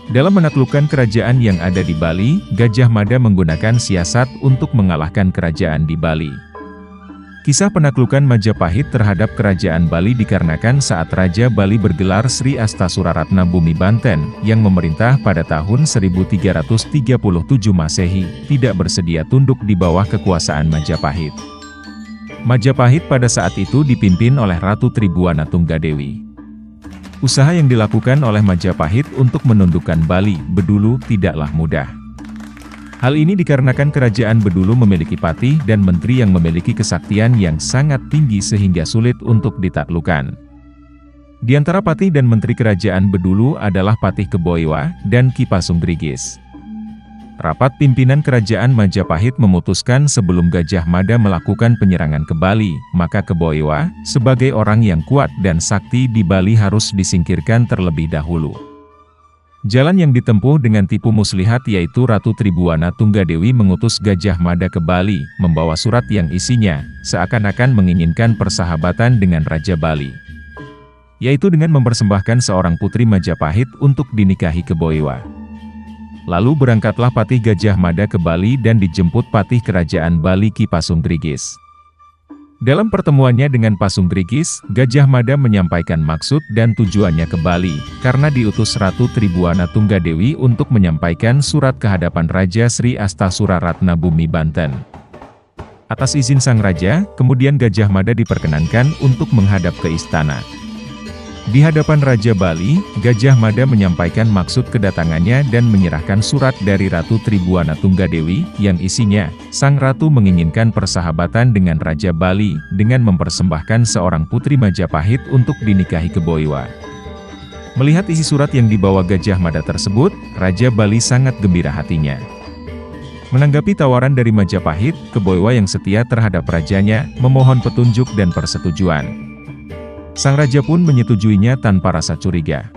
Dalam menaklukkan kerajaan yang ada di Bali, Gajah Mada menggunakan siasat untuk mengalahkan kerajaan di Bali. Kisah penaklukan Majapahit terhadap kerajaan Bali dikarenakan saat Raja Bali bergelar Sri Astasuraratna Bumi Banten, yang memerintah pada tahun 1337 Masehi, tidak bersedia tunduk di bawah kekuasaan Majapahit. Majapahit pada saat itu dipimpin oleh Ratu Tribuana Tunggadewi. Usaha yang dilakukan oleh Majapahit untuk menundukkan Bali, Bedulu, tidaklah mudah. Hal ini dikarenakan kerajaan Bedulu memiliki patih dan menteri yang memiliki kesaktian yang sangat tinggi sehingga sulit untuk ditaklukkan. Di antara patih dan menteri kerajaan Bedulu adalah Patih Keboiwa dan Ki Pasungrigis. Rapat pimpinan kerajaan Majapahit memutuskan sebelum Gajah Mada melakukan penyerangan ke Bali, maka Keboiwa, sebagai orang yang kuat dan sakti di Bali harus disingkirkan terlebih dahulu. Jalan yang ditempuh dengan tipu muslihat yaitu Ratu Tribuana Tunggadewi mengutus Gajah Mada ke Bali, membawa surat yang isinya, seakan-akan menginginkan persahabatan dengan Raja Bali. Yaitu dengan mempersembahkan seorang putri Majapahit untuk dinikahi Keboiwa. Lalu berangkatlah Patih Gajah Mada ke Bali dan dijemput Patih Kerajaan Bali Ki Pasungrigis. Dalam pertemuannya dengan Pasungrigis, Gajah Mada menyampaikan maksud dan tujuannya ke Bali, karena diutus Ratu Tribuana Tunggadewi untuk menyampaikan surat ke hadapan Raja Sri Astasuraratna Bumi Banten. Atas izin sang raja, kemudian Gajah Mada diperkenankan untuk menghadap ke istana. Di hadapan Raja Bali, Gajah Mada menyampaikan maksud kedatangannya dan menyerahkan surat dari Ratu Tribuana Tunggadewi, yang isinya, sang ratu menginginkan persahabatan dengan Raja Bali, dengan mempersembahkan seorang putri Majapahit untuk dinikahi Keboiwa. Melihat isi surat yang dibawa Gajah Mada tersebut, Raja Bali sangat gembira hatinya. Menanggapi tawaran dari Majapahit, Keboiwa yang setia terhadap rajanya, memohon petunjuk dan persetujuan. Sang raja pun menyetujuinya tanpa rasa curiga.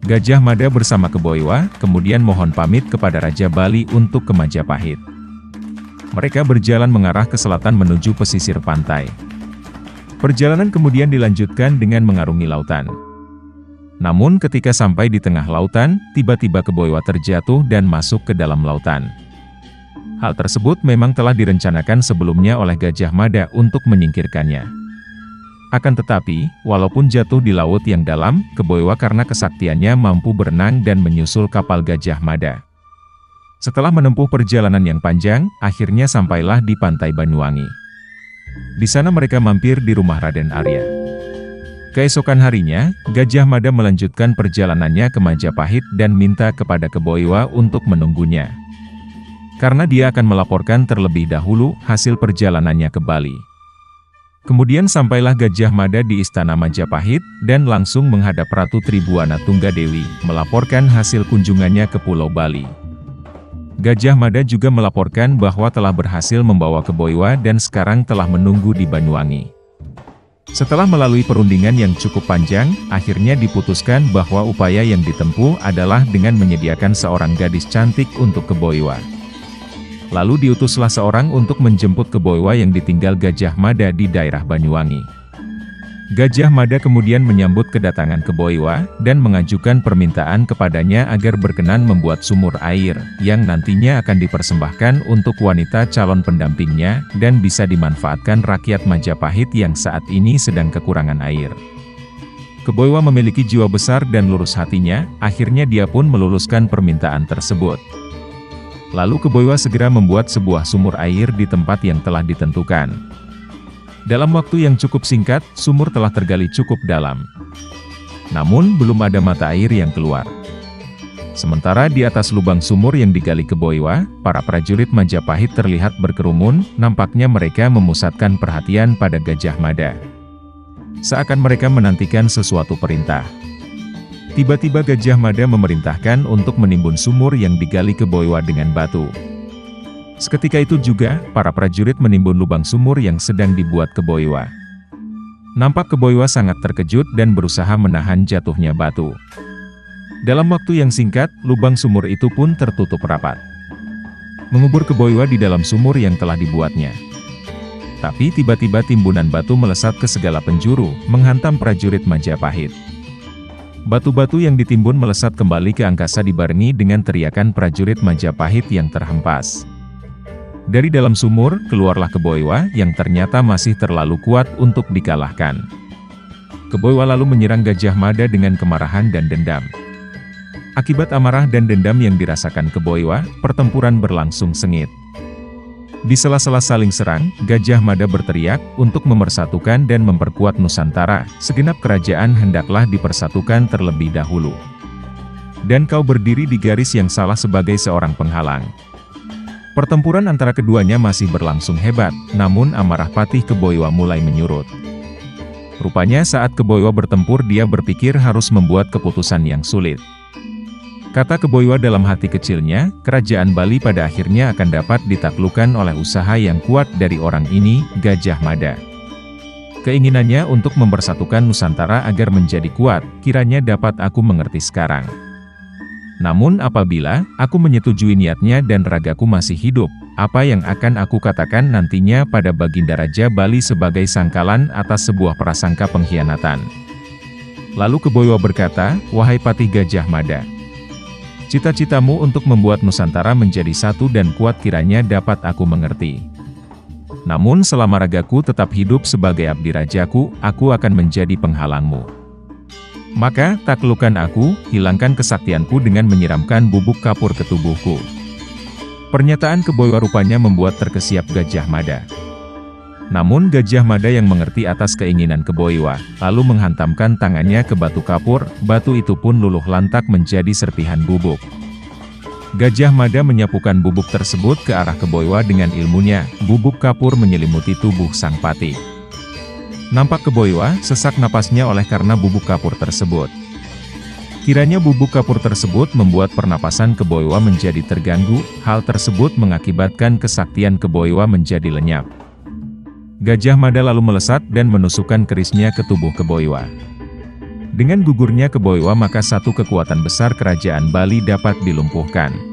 Gajah Mada bersama Keboiwa, kemudian mohon pamit kepada Raja Bali untuk ke Majapahit. Mereka berjalan mengarah ke selatan menuju pesisir pantai. Perjalanan kemudian dilanjutkan dengan mengarungi lautan. Namun ketika sampai di tengah lautan, tiba-tiba Keboiwa terjatuh dan masuk ke dalam lautan. Hal tersebut memang telah direncanakan sebelumnya oleh Gajah Mada untuk menyingkirkannya. Akan tetapi, walaupun jatuh di laut yang dalam, Keboiwa karena kesaktiannya mampu berenang dan menyusul kapal Gajah Mada. Setelah menempuh perjalanan yang panjang, akhirnya sampailah di pantai Banyuwangi. Di sana mereka mampir di rumah Raden Arya. Keesokan harinya, Gajah Mada melanjutkan perjalanannya ke Majapahit dan minta kepada Keboiwa untuk menunggunya. Karena dia akan melaporkan terlebih dahulu hasil perjalanannya ke Bali. Kemudian sampailah Gajah Mada di Istana Majapahit, dan langsung menghadap Ratu Tribuana Tunggadewi, melaporkan hasil kunjungannya ke Pulau Bali. Gajah Mada juga melaporkan bahwa telah berhasil membawa Keboiwa dan sekarang telah menunggu di Banyuwangi. Setelah melalui perundingan yang cukup panjang, akhirnya diputuskan bahwa upaya yang ditempuh adalah dengan menyediakan seorang gadis cantik untuk Keboiwa. Lalu diutuslah seorang untuk menjemput Keboiwa yang ditinggal Gajah Mada di daerah Banyuwangi. Gajah Mada kemudian menyambut kedatangan Keboiwa, dan mengajukan permintaan kepadanya agar berkenan membuat sumur air, yang nantinya akan dipersembahkan untuk wanita calon pendampingnya, dan bisa dimanfaatkan rakyat Majapahit yang saat ini sedang kekurangan air. Keboiwa memiliki jiwa besar dan lurus hatinya, akhirnya dia pun meluluskan permintaan tersebut. Lalu Keboiwa segera membuat sebuah sumur air di tempat yang telah ditentukan. Dalam waktu yang cukup singkat, sumur telah tergali cukup dalam. Namun, belum ada mata air yang keluar. Sementara di atas lubang sumur yang digali Keboiwa, para prajurit Majapahit terlihat berkerumun, nampaknya mereka memusatkan perhatian pada Gajah Mada. Seakan mereka menantikan sesuatu perintah. Tiba-tiba Gajah Mada memerintahkan untuk menimbun sumur yang digali Keboiwa dengan batu. Seketika itu juga, para prajurit menimbun lubang sumur yang sedang dibuat Keboiwa. Nampak Keboiwa sangat terkejut dan berusaha menahan jatuhnya batu. Dalam waktu yang singkat, lubang sumur itu pun tertutup rapat. Mengubur Keboiwa di dalam sumur yang telah dibuatnya. Tapi tiba-tiba timbunan batu melesat ke segala penjuru, menghantam prajurit Majapahit. Batu-batu yang ditimbun melesat kembali ke angkasa dibarengi dengan teriakan prajurit Majapahit yang terhempas. Dari dalam sumur, keluarlah Keboiwa yang ternyata masih terlalu kuat untuk dikalahkan. Keboiwa lalu menyerang Gajah Mada dengan kemarahan dan dendam. Akibat amarah dan dendam yang dirasakan Keboiwa, pertempuran berlangsung sengit. Di sela-sela saling serang, Gajah Mada berteriak untuk memersatukan dan memperkuat Nusantara. Segenap kerajaan hendaklah dipersatukan terlebih dahulu. Dan kau berdiri di garis yang salah sebagai seorang penghalang. Pertempuran antara keduanya masih berlangsung hebat, namun amarah patih Keboiwa mulai menyurut. Rupanya saat Keboiwa bertempur dia berpikir harus membuat keputusan yang sulit. Kata Keboiwa dalam hati kecilnya, kerajaan Bali pada akhirnya akan dapat ditaklukkan oleh usaha yang kuat dari orang ini, Gajah Mada. Keinginannya untuk mempersatukan Nusantara agar menjadi kuat, kiranya dapat aku mengerti sekarang. Namun apabila aku menyetujui niatnya dan ragaku masih hidup, apa yang akan aku katakan nantinya pada Baginda Raja Bali sebagai sangkalan atas sebuah prasangka pengkhianatan? Lalu Keboiwa berkata, wahai Patih Gajah Mada, cita-citamu untuk membuat Nusantara menjadi satu dan kuat kiranya dapat aku mengerti. Namun selama ragaku tetap hidup sebagai abdi rajaku, aku akan menjadi penghalangmu. Maka, taklukkan aku, hilangkan kesaktianku dengan menyiramkan bubuk kapur ke tubuhku. Pernyataan Keboiwa rupanya membuat terkesiap Gajah Mada. Namun Gajah Mada yang mengerti atas keinginan Keboiwa, lalu menghantamkan tangannya ke batu kapur, batu itu pun luluh lantak menjadi serpihan bubuk. Gajah Mada menyapukan bubuk tersebut ke arah Keboiwa dengan ilmunya, bubuk kapur menyelimuti tubuh sang patih. Nampak Keboiwa, sesak napasnya oleh karena bubuk kapur tersebut. Kiranya bubuk kapur tersebut membuat pernapasan Keboiwa menjadi terganggu, hal tersebut mengakibatkan kesaktian Keboiwa menjadi lenyap. Gajah Mada lalu melesat dan menusukkan kerisnya ke tubuh Keboiwa. Dengan gugurnya Keboiwa maka satu kekuatan besar kerajaan Bali dapat dilumpuhkan.